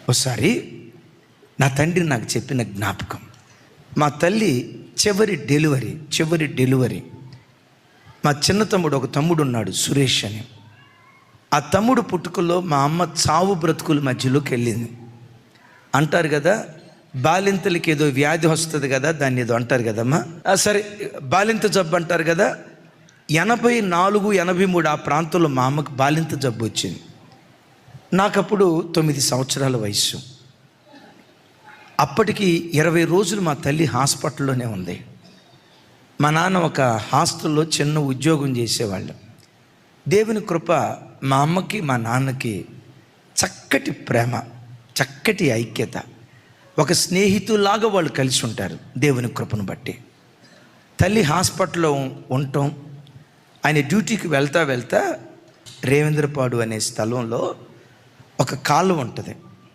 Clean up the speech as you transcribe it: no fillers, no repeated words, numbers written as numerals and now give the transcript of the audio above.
ఒకసారి నా తండ్రి నాకు చెప్పిన జ్ఞాపకం. మా తల్లి చివరి డెలివరీ మా చిన్న తమ్ముడు, ఒక తమ్ముడు ఉన్నాడు సురేష్ అని. ఆ తమ్ముడు పుట్టుకలో మా అమ్మ చావు బ్రతుకుల మధ్యలోకి వెళ్ళింది. అంటారు కదా, బాలింతలకి ఏదో వ్యాధి వస్తుంది కదా, దాన్ని ఏదో అంటారు కదమ్మా, సరే బాలింత జబ్బు అంటారు కదా. 84, 83 ఆ ప్రాంతంలో మా అమ్మకు బాలింత జబ్బు వచ్చింది. నాకప్పుడు 9 సంవత్సరాల వయసు. అప్పటికి 20 రోజులు మా తల్లి హాస్పిటల్లోనే ఉంది. మా నాన్న ఒక హాస్టల్లో చిన్న ఉద్యోగం చేసేవాళ్ళు. దేవుని కృప, మా అమ్మకి మా నాన్నకి చక్కటి ప్రేమ, చక్కటి ఐక్యత, ఒక స్నేహితులాగా వాళ్ళు కలిసి ఉంటారు దేవుని కృపను బట్టి. తల్లి హాస్పిటల్లో ఉండటం, ఆయన డ్యూటీకి వెళ్తా రేవేంద్రపాడు అనే స్థలంలో ఒక కాలువ ఉంటుంది.